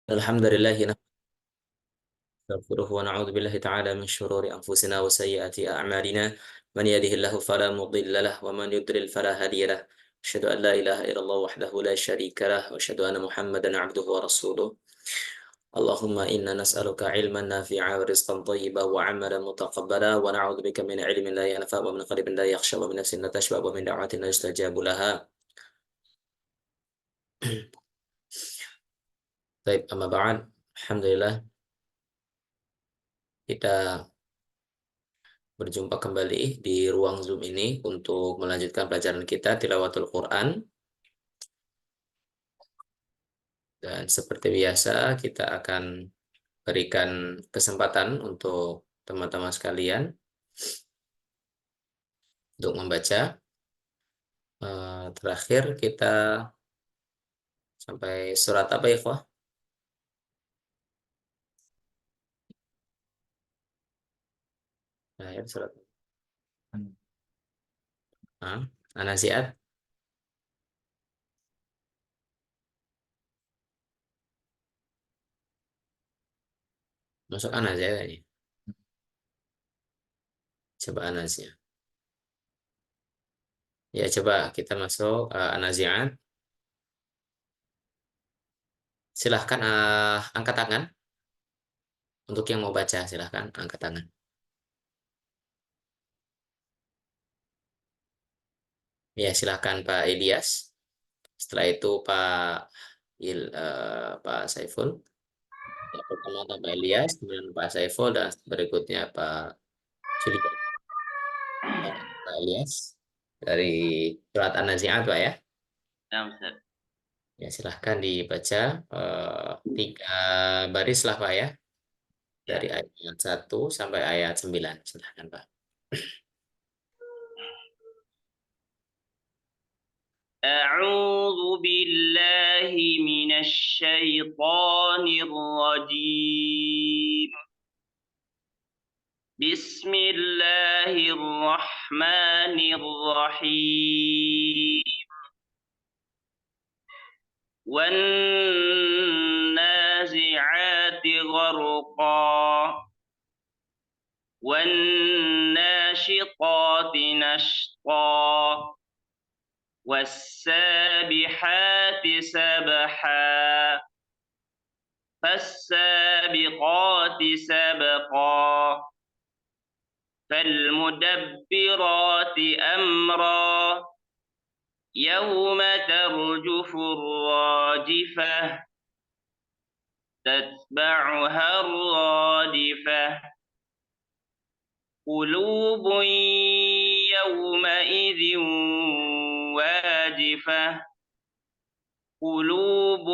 الحمد لله نستغفره ونعوذ بالله تعالى من شرور أنفسنا وسيئات أعمالنا من يهده الله فلا مضل له ومن يضلل فلا هادي له أشهد أن لا إله إلا الله وحده لا شريك له وأشهد أن محمدا عبده ورسوله اللهم إنا نسألك علما نافعا ورزقا طيبا وعملا متقبلا ونعوذ بك من علم لا ينفع ومن قلب لا يخشى ومن نفس لا تشبع ومن دعوة لا يستجاب لها. طيب أما بعد Alhamdulillah kita berjumpa kembali di ruang Zoom ini untuk melanjutkan pelajaran kita tilawatul Quran. Dan seperti biasa kita akan berikan kesempatan untuk teman-teman sekalian untuk membaca. Terakhir kita sampai surat apa ya, Ikhwah? Terakhir surat An-Nazi'at. Masuk An-Nazi'at ini. Coba An-Nazi'at. Ya, coba kita masuk An-Nazi'at. Silahkan angkat tangan. Untuk yang mau baca, silahkan angkat tangan. Ya, silahkan Pak Ilyas. Setelah itu Pak Saiful. Ya, pertama Pak Ilyas, kemudian Pak Saiful, dan berikutnya Pak Sudirman. Pak Ilyas dari surat An-Nazi'at, Pak ya. Ya, Ustaz. Ya, silahkan dibaca 3 baris lah Pak ya. Dari Ya. ayat 1 sampai ayat 9. Silahkan Pak. أعوذ بالله من الشيطان الرجيم. بسم الله الرحمن الرحيم. والنازعات غرقا والناشطات نشطا والسابحات سبحا فالسابقات سبقا فالمدبرات أمرا يوم ترجف الراجفة تتبعها الرادفة قلوب يومئذ واجفة قلوب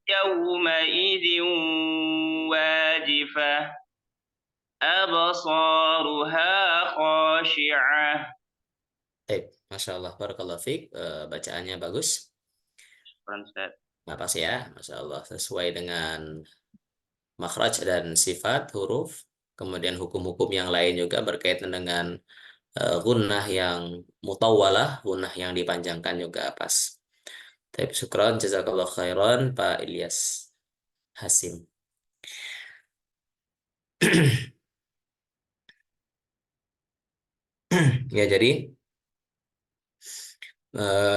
يومئذ واجفة أبصارها خاشعة. Baik, Masya Allah, Barakallahu Fik. Bacaannya bagus. Ustaz. Nggak pas ya, Masya Allah. Sesuai dengan makhraj dan sifat huruf. Kemudian hukum-hukum yang lain juga berkaitan dengan gunnah yang mutawwalah, gunnah yang dipanjangkan juga pas. Tapi syukran, jazakallah khairan, Pak Ilyas Hasim. Ya, jadi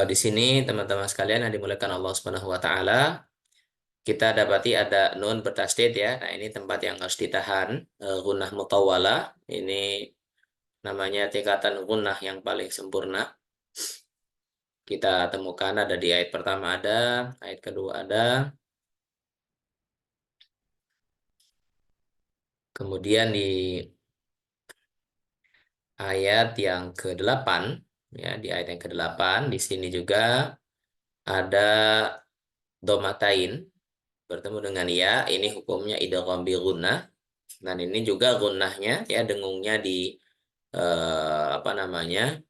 di sini teman-teman sekalian yang dimuliakan Allah Subhanahu wa taala, kita dapati ada nun bertasdid ya. Nah, ini tempat yang harus ditahan, gunnah mutawwalah. Ini namanya tingkatan gunnah yang paling sempurna. Kita temukan ada di ayat pertama ada, ayat kedua ada, kemudian di ayat yang ke-8, ya, di ayat yang ke-8 di sini juga ada domatain bertemu dengan ya, ini hukumnya idgham bi gunnah, dan ini juga gunnahnya ya, dengungnya di apa namanya,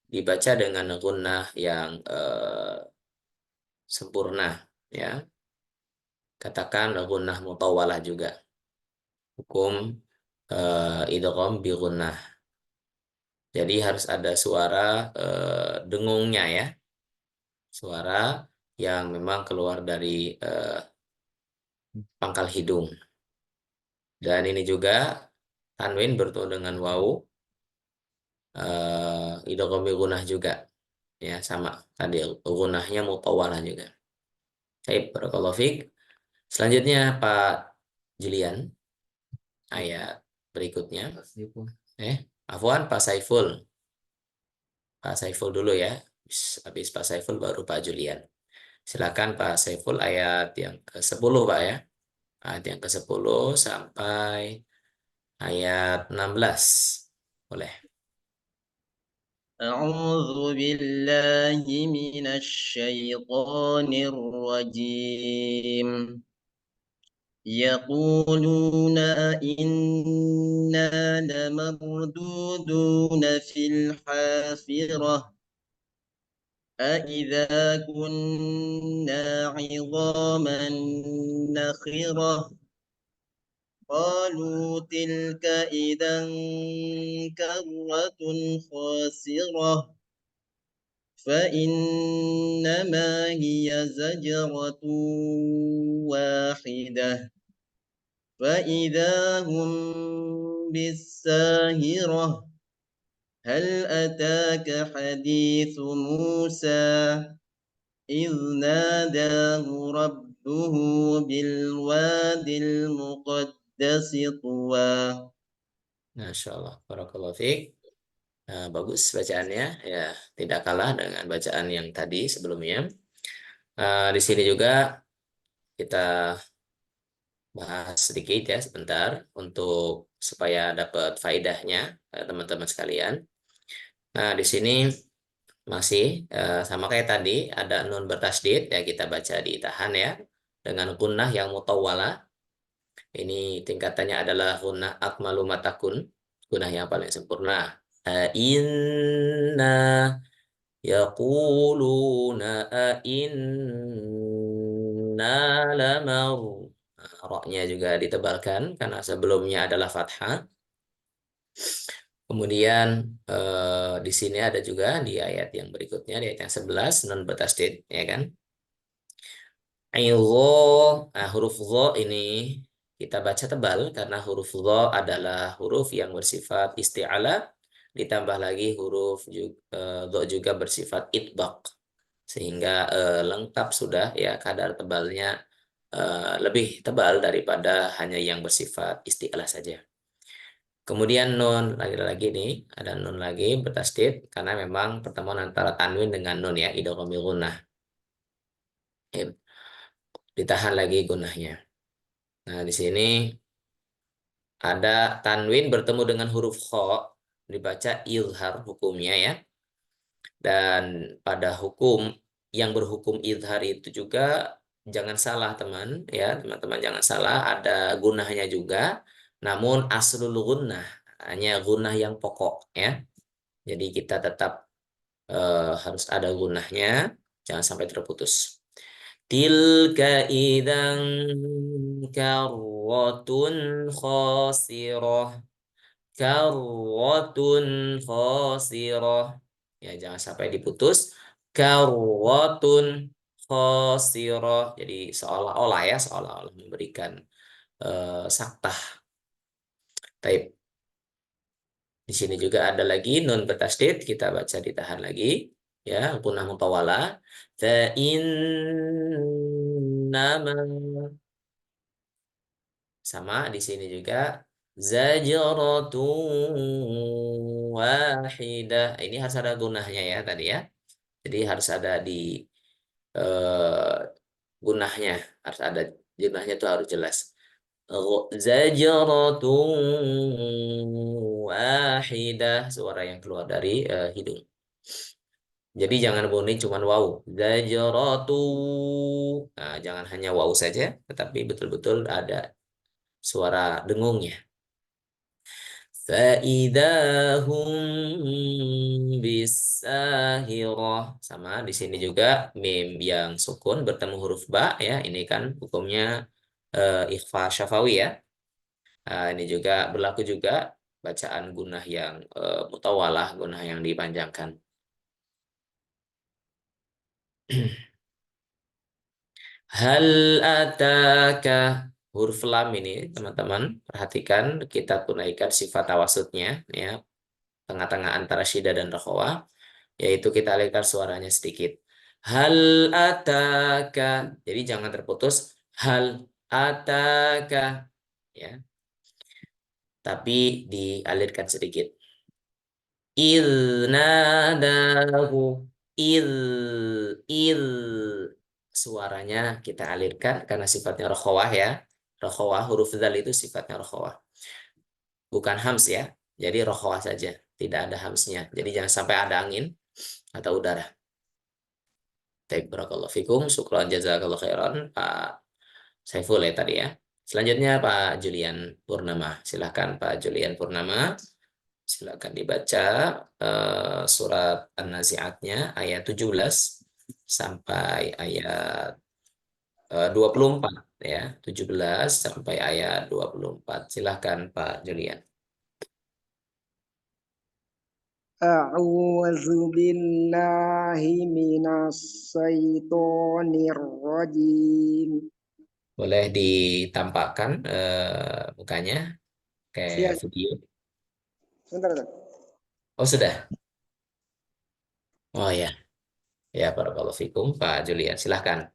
dibaca dengan gunnah yang sempurna ya, katakan gunnah mutawwalah juga, hukum idgham bi gunnah. Jadi harus ada suara dengungnya ya, suara yang memang keluar dari pangkal hidung. Dan ini juga tanwin bertemu dengan wawu, idgham gunah juga. Ya, sama. Tadi gunahnya mutawalah juga. Baik, barakallahu fiik. Selanjutnya Pak Julian, ayat berikutnya. Afwan Pak Saiful. Pak Saiful dulu ya. Habis Pak Saiful baru Pak Julian. Silakan Pak Saiful ayat yang ke-10 Pak ya. Ayat yang ke-10 sampai ayat 16. Boleh. أعوذ بالله من الشيطان الرجيم يقولون أئنا لمردودون في الحافرة أئذا كنا عظاما نخرة قالوا تلك إذا كرة خاسرة فإنما هي زجرة واحدة فإذا هم بالساهرة هل أتاك حديث موسى إذ ناداه ربه بالواد المقدس طوى. Masya Allah. Barakallahu fiik. Bagus bacaannya. Ya, tidak kalah dengan bacaan yang tadi sebelumnya. Di sini juga kita bahas sedikit ya sebentar untuk supaya dapat faedahnya teman-teman sekalian. Nah, di sini masih sama kayak tadi ada nun bertasdid ya kita baca ditahan ya dengan gunnah yang mutawwalah. Ini tingkatannya adalah gunnah akmalu matakun, gunnah yang paling sempurna. Inna yaquluna inna lamar. Nah, roknya juga ditebalkan karena sebelumnya adalah fathah. Kemudian di sini ada juga di ayat yang berikutnya, di ayat yang 11, nun bertasdid, ya kan? Aidho, nah, huruf dho ini kita baca tebal karena huruf dho adalah huruf yang bersifat isti'ala, ditambah lagi huruf dho juga bersifat itbaq, sehingga lengkap sudah ya kadar tebalnya lebih tebal daripada hanya yang bersifat isti'alah saja. Kemudian nun lagi-lagi nih ada nun lagi bertasdid karena memang pertemuan antara tanwin dengan nun ya idghamil gunnah. Ya, ditahan lagi gunnahnya. Nah, di sini ada tanwin bertemu dengan huruf kha dibaca izhar hukumnya ya. Dan pada hukum yang berhukum izhar itu juga jangan salah teman ya, teman-teman jangan salah ada gunnahnya juga. Namun aslul gunnah hanya gunnah yang pokok ya. Jadi kita tetap harus ada gunnahnya, jangan sampai terputus. Tilka idan karratun khasirah. Karratun khasirah. Ya, jangan sampai diputus. Karratun khasirah. Jadi seolah-olah ya, seolah-olah memberikan saktah. Taib. Di sini juga ada lagi nun bertasdid, kita baca ditahan lagi ya, gunnah mutawala. Fa innama sama di sini juga zajratun wahidah. Ini harus ada gunnahnya ya tadi ya. Jadi harus ada di eh, gunnahnya, harus ada gunnahnya itu harus jelas. Zajratun wahidah, suara yang keluar dari hidung. Jadi jangan bunyi cuma wow. Zajratu. Nah, jangan hanya wow saja, tetapi betul-betul ada suara dengungnya. Faidahum bisahirah. Sama di sini juga mim yang sukun bertemu huruf ba ya. Ini kan hukumnya ikhfa syafawi ya. Nah, ini juga berlaku juga bacaan gunnah yang mutawalah, gunnah yang dipanjangkan. Hal ataka, huruf lam ini teman-teman perhatikan, kita tunaikan sifat tawasudnya ya, tengah-tengah antara syiddah dan rakhawah, yaitu kita alirkan suaranya sedikit. Hal ataka, jadi jangan terputus hal ataka ya, tapi dialirkan sedikit. Il nadahu, il il suaranya kita alirkan karena sifatnya rokhawah ya. Rokhawah, huruf dzal itu sifatnya rokhawah, bukan hams ya. Jadi rokhawah saja, tidak ada hamsnya. Jadi jangan sampai ada angin atau udara. Baik, barakallahu fikum, syukran jazakallahu khairan Pak Saiful ya tadi ya. Selanjutnya Pak Julian Purnama. Silakan Pak Julian Purnama. Silakan dibaca surat An-Nazi'atnya ayat 17 sampai ayat 24 ya. 17 sampai ayat 24. Silakan Pak Julian. A'udzu billahi minas syaitonir rajim. Boleh ditampakkan mukanya kayak Siap. video. Sebentar, Ustaz. Oh, sudah. Oh ya. Ya, barakallahu fikum Pak Julian. Silahkan.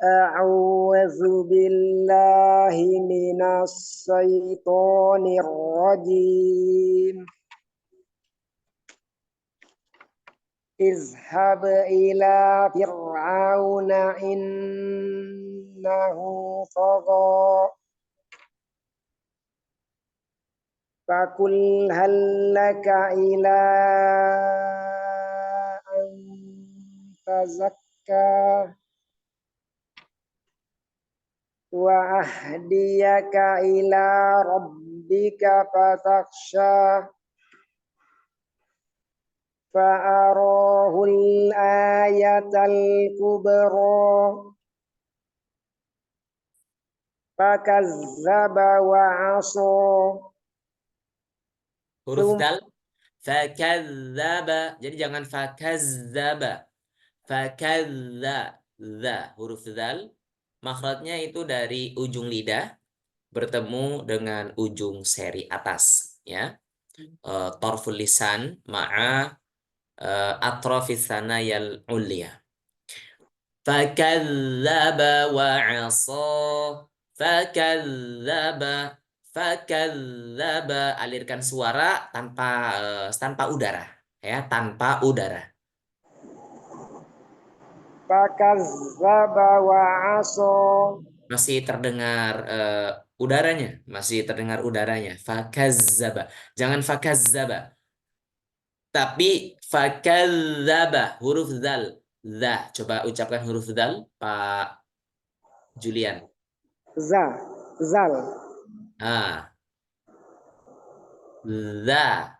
A'udzu billahi minas syaitonir rajim. Izhab ila fir'auna innahu tagha. Fakul hal laka ila an tazakka wa ahdiyaka ila rabbika fatakhsha fa'arahul ayatal kubra fakazzaba wa 'asa. Huruf dal fakadzaba. Jadi jangan fakazzaba. Fakadza. Huruf dal makhrajnya itu dari ujung lidah bertemu dengan ujung seri atas ya. Torful lisan ma'a atrafis sanayal ulya. Fakadzaba wa 'asa. Fakadzaba. Fakadzaba, alirkan suara tanpa udara ya, tanpa udara. Fakazzaba wa 'asa. Masih terdengar udaranya, masih terdengar udaranya. Fakazzaba. Jangan fakazzaba. Tapi fakadzaba, huruf zal. Za. Coba ucapkan huruf zal, Pak Julian. Zal. Ah. Za,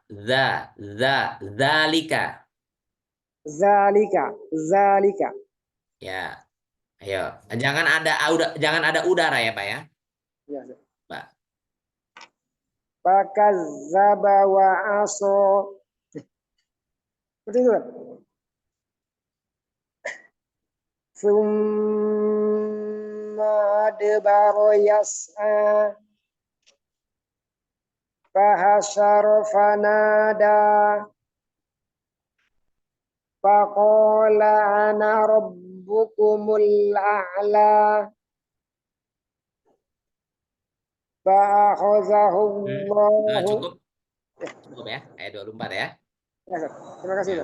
zalika. Zalika. Ya. Ayo, jangan ada udara ya, Pak ya. Ya. Pak. Fakazzaba wa 'asa. Seperti itu. Summa adbara yas'a. Fahasyara fanada. Faqala ana rabbukumul a'la. Fa'akhazahu Allah. Cukup. Cukup ya, ayat 24 ya. Terima kasih.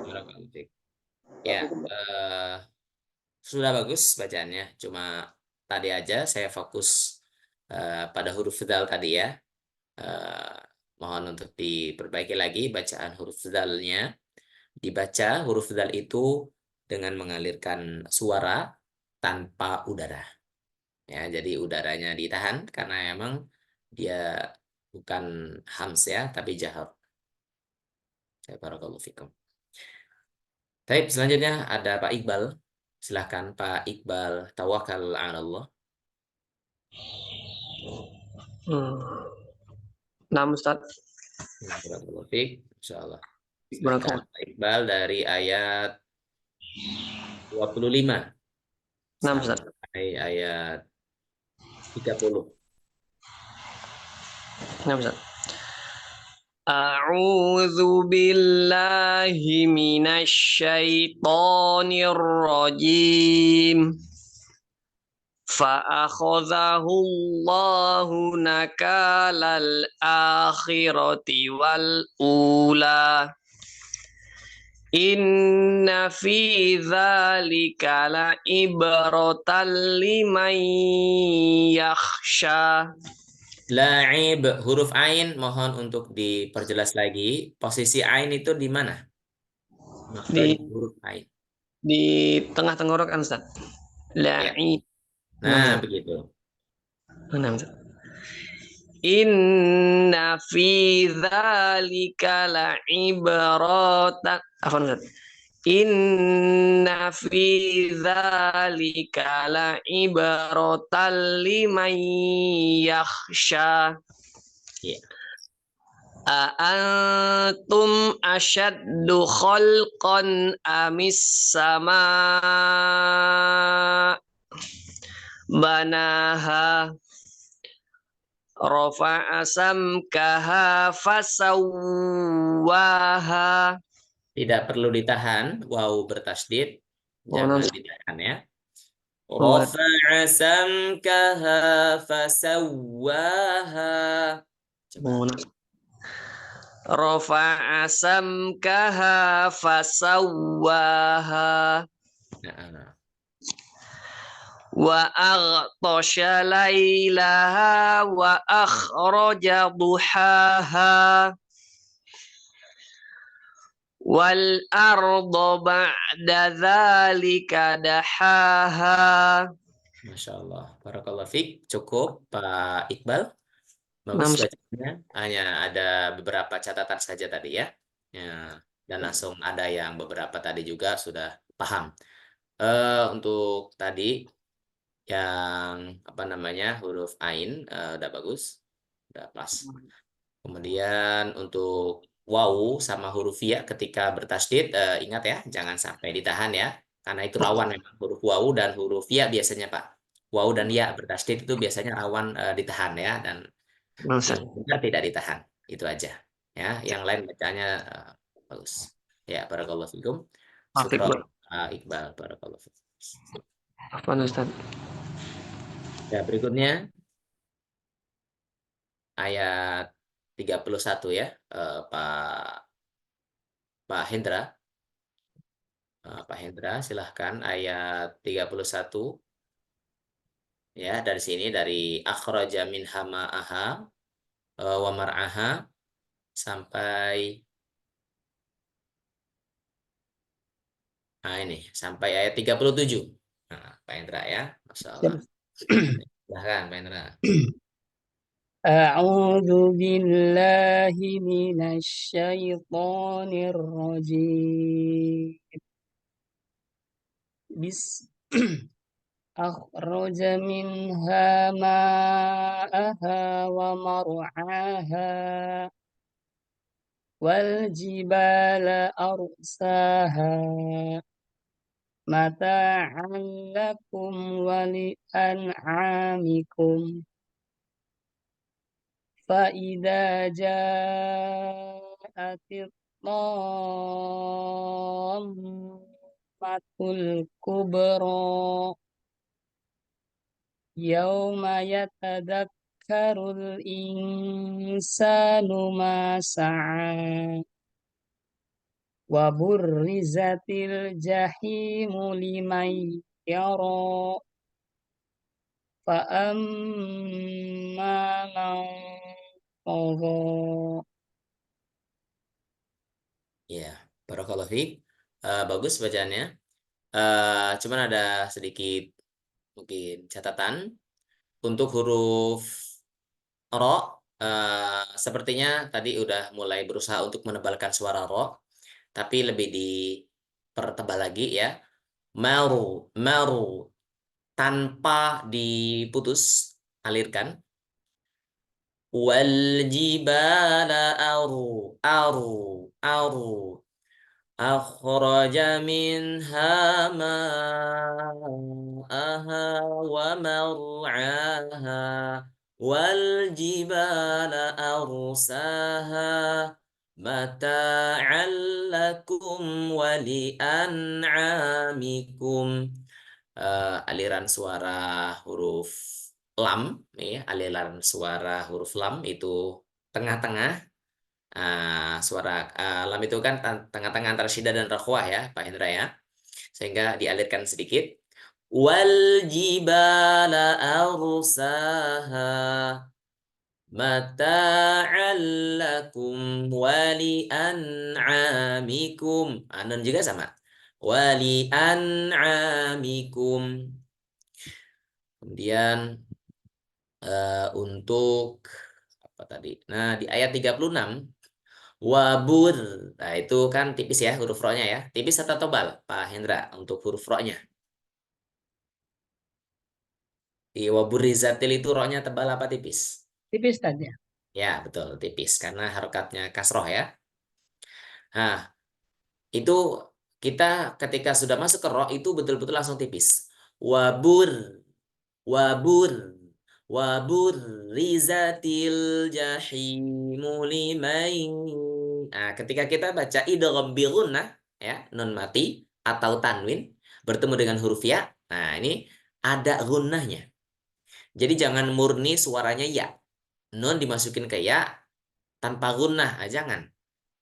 Ya, sudah bagus bacaannya. Cuma tadi aja saya fokus pada huruf dzal tadi ya. Mohon untuk diperbaiki lagi bacaan huruf dzalnya. Dibaca huruf dzal itu dengan mengalirkan suara tanpa udara. Ya, jadi udaranya ditahan karena emang dia bukan hams ya, tapi jahar. Barakallahu fikum. Baik, selanjutnya ada Pak Iqbal. Silahkan Pak Iqbal, tawakal ala Allah. Nah, Ustaz. Barakallahu fik, insyaallah. Barakallahu. Pak Iqbal dari ayat 25. Nah, Ustaz. sampai ayat 30. Nah, Ustaz. A'udzu billahi minasyaitonir rajim. Fa'akhadhahu Allahu nakalal akhirati wal ula. Inna fi dzalika la ibratan liman yakhsha. La'ib, huruf ain mohon untuk diperjelas lagi. Posisi ain itu di mana? Makhraj Di huruf ain. di tengah tenggorokan, Ustaz. Ya. La'ib. Nah, begitu. Nah, Ustaz. Inna fi dzalika la ibratan. Apa, Ustaz? Inna fi dzalika la ibratan liman yakhsha. Ya. Antum asyaddu khalqan amis sama banaha rafa'a samkaha fasawwaha. Tidak perlu ditahan, waw bertasydid, jangan ditahan ya. Rafa'a samkaha fasawwaha. Coba. Rafa'a samkaha fasawwaha. Nah. Wa aghtasha laylaha wa akhraja duhaha. Wal arda ba'da dzalika dahaha. Masya Allah. Barakallahu fiik. Cukup Pak Iqbal. Bagus bacanya. Hanya ada beberapa catatan saja tadi ya. Ya. Dan langsung ada yang beberapa tadi juga sudah paham. Untuk tadi yang apa namanya huruf ain udah bagus, udah pas. Kemudian untuk waw sama huruf ya ketika bertasydid ingat ya jangan sampai ditahan ya karena itu rawan memang huruf waw dan huruf ya biasanya Pak. Waw dan ya bertasydid itu biasanya rawan ditahan ya dan yang benar tidak ditahan. Itu aja. Ya, yang lain bacanya bagus. Ya, barakallahu fikum. Syukran Iqbal, barakallahu fikum. Apa Ustaz? Ya, berikutnya ayat 31 ya, Pak Hendra. Pak Hendra, silahkan ayat 31. Ya, dari sini dari akhraja minha ma'aha wa mar'aha sampai ini sampai ayat 37. Nah, Pak Hendra ya, Masya Allah. Silahkan Pak Hendra. A'udzu billahi minasyaitonir rajim. Akhraja minha ma'aha wa mar'aha wal jibala arsaha mata'an lakum wa li'an'amikum. فإذا جاءت الطامة الكبرى يوم يتذكر الإنسان ما سعى وبرزت الجحيم لمن يرى فأما من طغى. Ya, barakallahu fiik. Bagus bacaannya. Cuman ada sedikit mungkin catatan untuk huruf ro. Sepertinya tadi udah mulai berusaha untuk menebalkan suara ro, tapi lebih dipertebal lagi ya. Maru, maru tanpa diputus, alirkan. Wal jibala aru, aru, aru. Akhraja minha ma'aha wa mar'aha wal jibala arsaha mata'an lakum wa li'an'amikum. Aliran suara huruf lam, ya, aliran suara huruf lam itu tengah-tengah. Suara lam itu kan tengah-tengah antara syiddah dan rakhwah ya, Pak Hendra ya. Sehingga dialirkan sedikit. Wal jibala arsaha mata'an lakum wa li'an'amikum. Nun juga sama. Wa li'an'amikum. Kemudian untuk apa tadi? Nah, di ayat 36 wabur. Nah, itu kan tipis ya huruf ro-nya ya. Tipis atau tebal, Pak Hendra, untuk huruf ro-nya? Di wabur rizatil itu ro-nya tebal apa tipis? Tipis saja. Ya, betul, tipis karena harokatnya kasroh ya. Nah, itu kita ketika sudah masuk ke ro itu betul-betul langsung tipis. Wabur, wabur, wabur rizatil jahimu liman. Nah, ketika kita baca idgham bi gunnah ya, nun mati atau tanwin bertemu dengan huruf ya. Nah, ini ada gunnahnya. Jadi jangan murni suaranya ya. Nun dimasukin ke ya tanpa gunnah, jangan.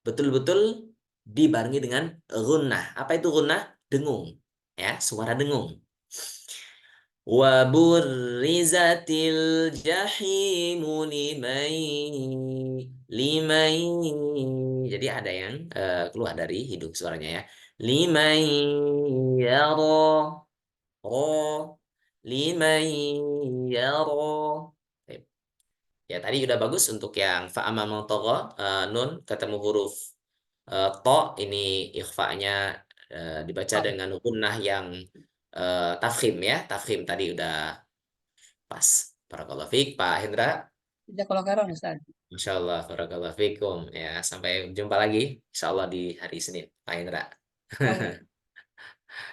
Betul-betul dibarengi dengan gunnah. Apa itu gunnah? Dengung. Ya, suara dengung. Wa burrizatil jahimu limai. Jadi ada yang keluar dari hidung suaranya ya. Limai yaro. Ro. Limai yaro. Ya tadi udah bagus untuk yang fa'ama mangtogo nun ketemu huruf to, ini ikhfa-nya dibaca dengan gunnah yang tafkhim ya. Tafkhim tadi udah pas. Barakallahu fiik Pak Hendra. Jazakallahu khairan Ustaz. Masya Allah, barakallahu fiikum. Ya, sampai jumpa lagi. Insya Allah di hari Senin, Pak Hendra.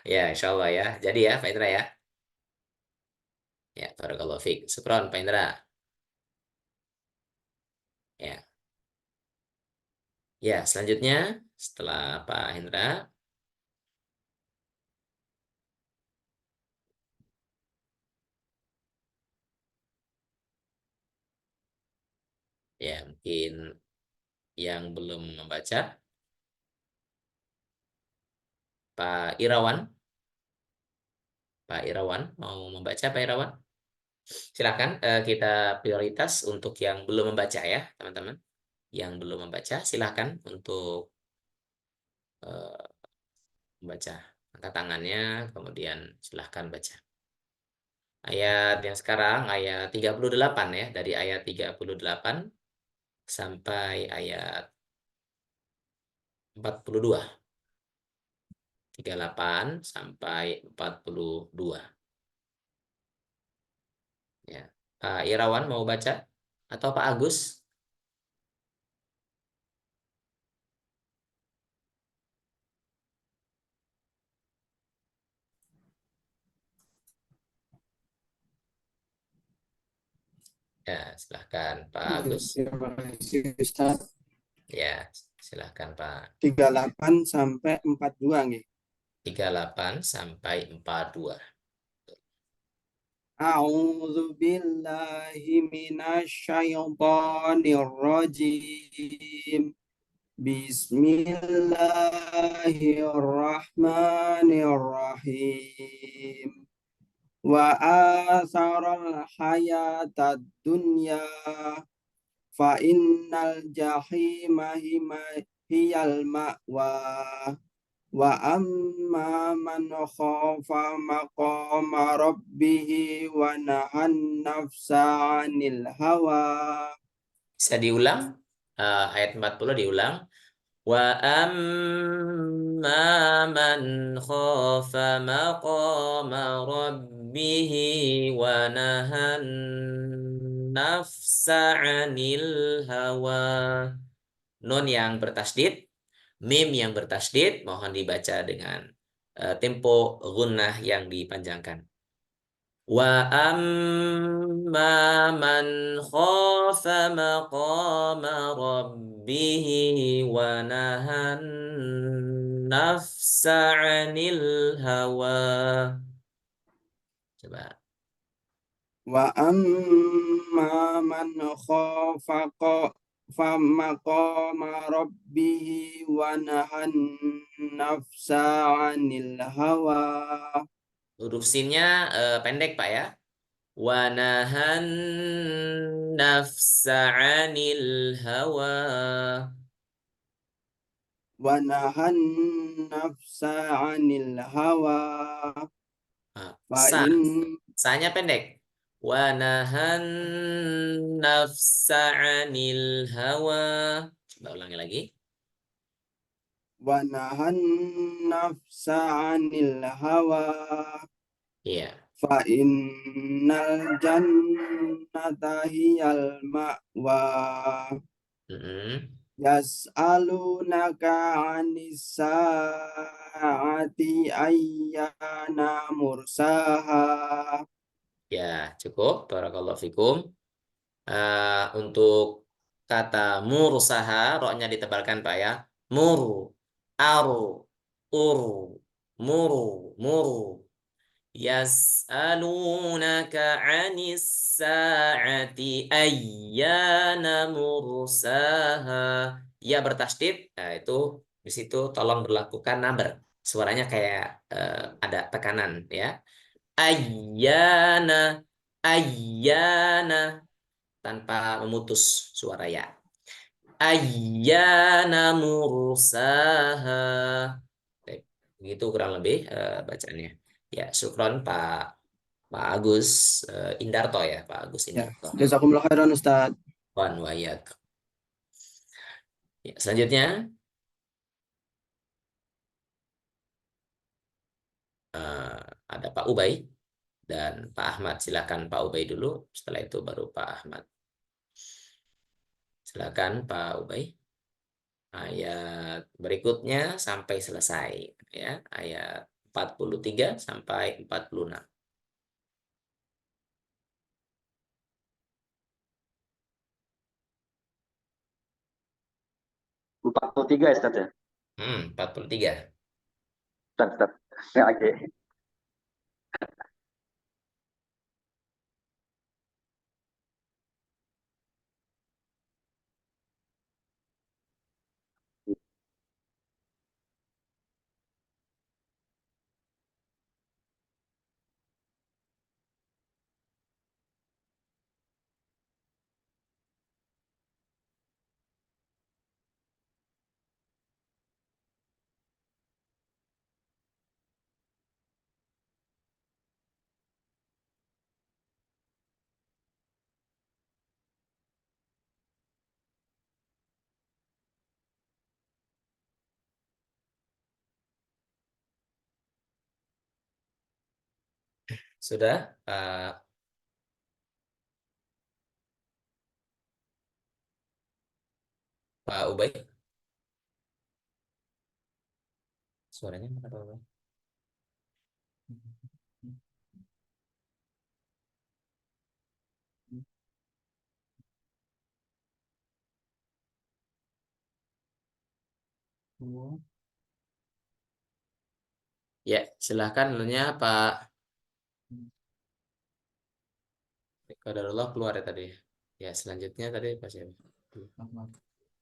Ya, insya Allah ya. Jadi ya, Pak Hendra ya. Ya, barakallahu fiik. Syukron, Pak Hendra. Ya. Ya, selanjutnya setelah Pak Hendra. Ya, mungkin yang belum membaca, Pak Irawan. Pak Irawan, mau membaca Pak Irawan? Silakan, kita prioritas untuk yang belum membaca ya, teman-teman. Yang belum membaca, silakan untuk membaca. Angkat tangannya, kemudian silahkan baca. Ayat yang sekarang, ayat 38 ya. Dari ayat 38 sampai ayat 42. 38 sampai 42. Ya. Pak Irawan mau baca? Atau Pak Agus? Ya, silahkan Pak Agus. Terima kasih Ustaz. Ya, silahkan Pak. 38 sampai 42 nih. 38 sampai 42. A'udzu billahi minasyaitonir rajim. Bismillahirrahmanirrahim. Wa atharal hayatad dunya fa innal jahima hiyal ma'wa wa amma man khafa maqama rabbih wa nahan nafsa 'anil hawa. Bisa diulang? Ayat 40 diulang. Wa amma man khafa maqama rabbih wa nahan nafsa 'anil hawa. Nun yang bertasydid. Mim yang bertasydid mohon dibaca dengan tempo gunnah yang dipanjangkan. Wa amma man khafa maqama rabbih wa nahan nafsa 'anil hawa. Coba. Wa amma man khafa maqama rabbih wa nahan nafsa 'anil hawa. Huruf sinnya pendek Pak ya. Wa nahan nafsa 'anil hawa. Wa nahan nafsa 'anil hawa. Fa Sa. in Sa-nya pendek. Wa nahan nafsa 'anil hawa. Coba ulangi lagi. wa nahan nafsa 'anil hawa. Iya. Fa innal jannata hiyal ma'wa. Yas'alunaka 'anis sa'ati ayyana mursaha. Ya, cukup. Barakallahu fikum. Untuk kata mursaha, roknya ditebalkan Pak ya. Muru, aru, uru, muru, muru. Yas'alunaka 'anis sa'ati ayyana mursaha. Ya bertasydid, nah itu di situ tolong berlakukan naber. Suaranya kayak ada tekanan ya. Ayyana, ayyana tanpa memutus suara ya. Ayyana mursaha. Baik, begitu kurang lebih bacaannya. Ya, syukron Pak Agus Indarto ya, Pak Agus Ya, Indarto. jazakumullah khairan Ustaz. Wan wa iyyak. Ya, selanjutnya ada Pak Ubay dan Pak Ahmad. Silakan Pak Ubay dulu, setelah itu baru Pak Ahmad. Silakan Pak Ubay. Ayat berikutnya sampai selesai ya, ayat 43 sampai 46. 43 ya Ustaz ya? 43. Ustaz. Ya, oke. Sudah Pak Ubay? Suaranya mana Pak Ubay? Ya, silahkan lalunya Pak Qadarullah keluar ya tadi. Ya, selanjutnya tadi Pak siapa?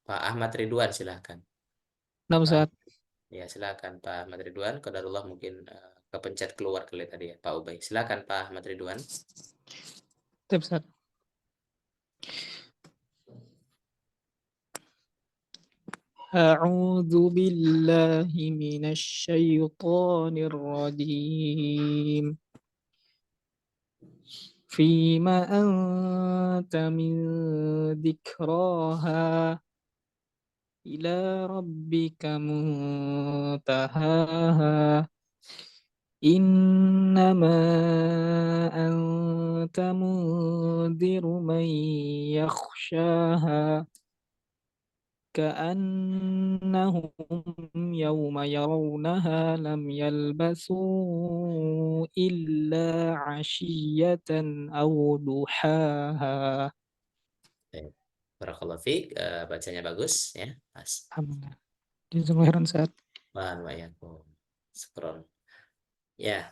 Pak Ahmad Ridwan silahkan. Nah, Pak, Ustaz. ya silakan Pak Ahmad Ridwan. Qadarullah mungkin kepencet keluar kali tadi ya Pak Ubay. Silakan Pak Ahmad Ridwan. Siap, Ustaz. A'udzu billahi minasyaitonir rajim. Fima anta min dzikraha ila rabbika muntahaha. Innama anta mundiru man yakhshaha كأنهم يوم يرونها لم يلبثوا إلا عشية أو ضحاها. Baik. Barakallahu fiik, bacanya bagus ya, Mas. Alhamdulillah. Jazakallahu khairan Ustaz. Wa iyyakum. Syukron. Ya,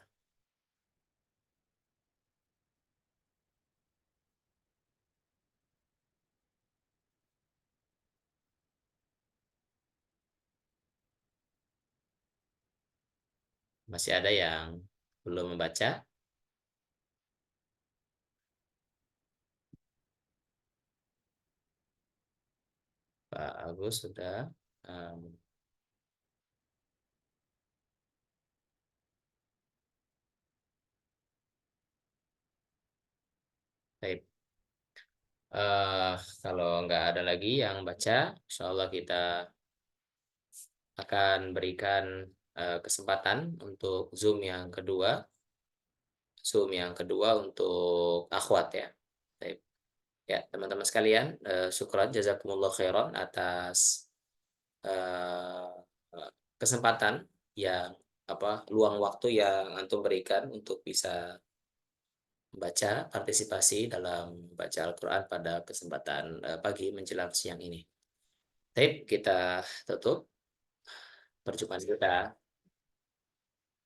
masih ada yang belum membaca? Pak Agus sudah. Um, baik. Kalau nggak ada lagi yang baca, insya Allah kita akan berikan kesempatan untuk Zoom yang kedua untuk akhwat ya. Baik. Ya, teman-teman sekalian, syukran jazakumullah khairan atas eh, kesempatan yang luang waktu yang antum berikan untuk bisa membaca partisipasi dalam baca Al-Quran pada kesempatan pagi menjelang siang ini. Baik, kita tutup perjumpaan kita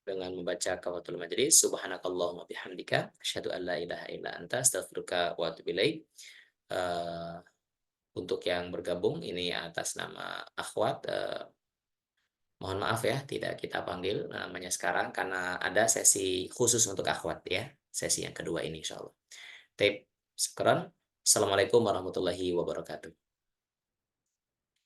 dengan membaca kafatul majlis. Subhanakallahumma bihamdika asyhadu an la ilaha illa anta astaghfiruka wa atubu ilaik. Untuk yang bergabung ini atas nama akhwat, mohon maaf ya tidak kita panggil namanya sekarang karena ada sesi khusus untuk akhwat ya, sesi yang kedua ini insyaallah. Taib, sekarang assalamualaikum warahmatullahi wabarakatuh.